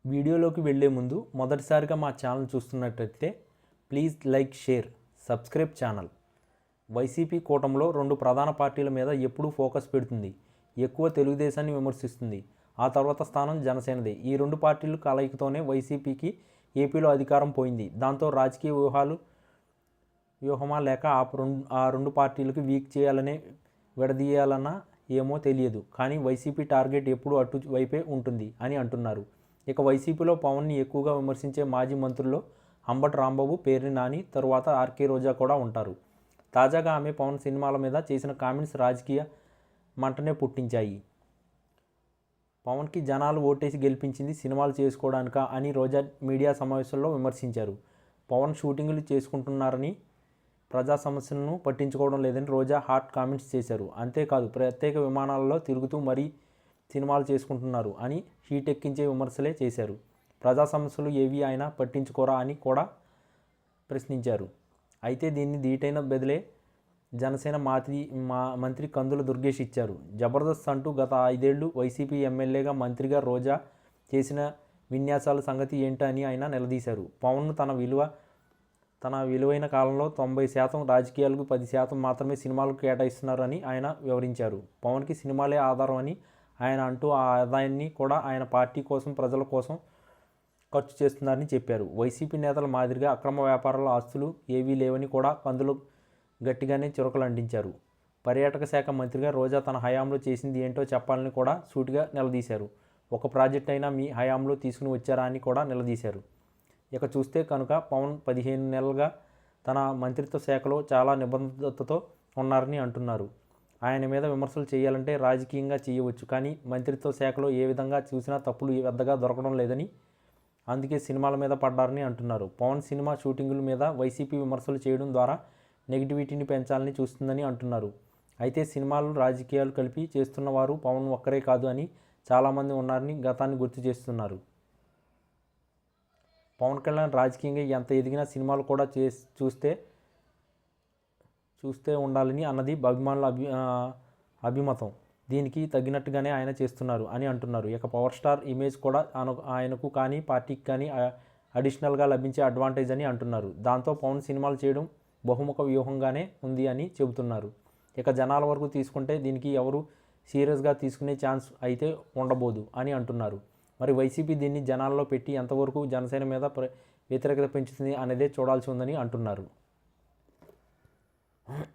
వీడియోలోకి వెళ్ళే ముందు మొదటిసారిగా మా ఛానల్ చూస్తున్నట్లయితే please like, share, subscribe channel. YCP కూటమిలో రెండు ప్రధాన పార్టీల మీద ఎప్పుడూ ఫోకస్ పెడుతుంది. ఎక్కువ తెలుగుదేశాన్ని విమర్శిస్తుంది. ఆ తర్వాత స్థానం జనసేనదే. ఈ రెండు పార్టీలు కలయికతోనే వైసీపీకి ఏపీలో అధికారం పోయింది. దాంతో రాజకీయ వ్యూహమా లేక ఆ రెండు పార్టీలకు వీక్ చేయాలనే విడదీయాలన్నా ఏమో తెలియదు. కానీ వైసీపీ టార్గెట్ ఎప్పుడూ అటు వైపే ఉంటుంది అని అంటున్నారు. ఇక వైసీపీలో పవన్ని ఎక్కువగా విమర్శించే మాజీ మంత్రుల్లో అంబటి రాంబాబు, పేర్ని నాని, తరువాత ఆర్కే రోజా కూడా ఉంటారు. తాజాగా ఆమె పవన్ సినిమాల మీద చేసిన కామెంట్స్ రాజకీయ మంటనే పుట్టించాయి. పవన్కి జనాలు ఓటేసి గెలిపించింది సినిమాలు చేసుకోవడానికా అని రోజా మీడియా సమావేశంలో విమర్శించారు. పవన్ షూటింగులు చేసుకుంటున్నారని, ప్రజా సమస్యలను పట్టించుకోవడం లేదని రోజా హాట్ కామెంట్స్ చేశారు. అంతేకాదు, ప్రత్యేక విమానాలలో తిరుగుతూ మరీ సినిమాలు చేసుకుంటున్నారు అని హీటెక్కించే విమర్శలే చేశారు. ప్రజా సమస్యలు ఏవి అయినా పట్టించుకోరా అని కూడా ప్రశ్నించారు. అయితే దీన్ని ధీటైన బదిలే జనసేన మంత్రి కందుల దుర్గేష్ ఇచ్చారు. జబర్దస్త్ అంటూ గత 5 ఏళ్లు వైసీపీ ఎమ్మెల్యేగా, మంత్రిగా రోజా చేసిన విన్యాసాల సంగతి ఏంటని ఆయన నిలదీశారు. పవన్ను తన విలువైన కాలంలో 90% రాజకీయాలకు, 10% మాత్రమే సినిమాలకు కేటాయిస్తున్నారని ఆయన వివరించారు. పవన్కి సినిమాలే ఆధారం అని ఆయన అంటూ ఆ ఆదాయాన్ని కూడా ఆయన పార్టీ కోసం, ప్రజల కోసం ఖర్చు చేస్తున్నారని చెప్పారు. వైసీపీ నేతల మాదిరిగా అక్రమ వ్యాపారాల ఆస్తులు ఏవీ లేవని కూడా కందులు గట్టిగానే చురకలు అంటించారు. పర్యాటక శాఖ మంత్రిగా రోజా తన హయాంలో చేసింది ఏంటో చెప్పాలని కూడా సూటిగా నిలదీశారు. ఒక ప్రాజెక్ట్ అయినా మీ హయాంలో తీసుకుని వచ్చారా అని కూడా నిలదీశారు. ఇక చూస్తే కనుక పవన్ 15 నెలలుగా తన మంత్రిత్వ శాఖలో చాలా నిబద్ధతతో ఉన్నారని అంటున్నారు. ఆయన మీద విమర్శలు చేయాలంటే రాజకీయంగా చేయవచ్చు, కానీ మంత్రిత్వ శాఖలో ఏ విధంగా చూసినా తప్పులు పెద్దగా దొరకడం లేదని, అందుకే సినిమాల మీద పడ్డారని అంటున్నారు. పవన్ సినిమా షూటింగుల మీద వైసీపీ విమర్శలు చేయడం ద్వారా నెగిటివిటీని పెంచాలని చూస్తుందని అంటున్నారు. అయితే సినిమాలు, రాజకీయాలు కలిపి చేస్తున్న వారు పవన్ ఒక్కరే కాదు అని చాలామంది ఉన్నారని గతాన్ని గుర్తు చేస్తున్నారు. పవన్ కళ్యాణ్ రాజకీయంగా ఎంత ఎదిగినా సినిమాలు కూడా చూస్తే ఉండాలని అన్నది అభిమానుల అభిమతం. దీనికి తగినట్టుగానే ఆయన చేస్తున్నారు అని అంటున్నారు. ఇక పవర్ స్టార్ ఇమేజ్ కూడా ఆయనకు కానీ, పార్టీకి కానీ అడిషనల్గా లభించే అడ్వాంటేజ్ అని అంటున్నారు. దాంతో పవన్ సినిమాలు చేయడం బహుముఖ వ్యూహంగానే ఉంది అని చెబుతున్నారు. ఇక జనాల వరకు తీసుకుంటే దీనికి ఎవరు సీరియస్గా తీసుకునే ఛాన్స్ అయితే ఉండబోదు అని అంటున్నారు. మరి వైసీపీ దీన్ని జనాల్లో పెట్టి ఎంతవరకు జనసేన మీద వ్యతిరేకత పెంచుతుంది అనేదే చూడాల్సి ఉందని అంటున్నారు.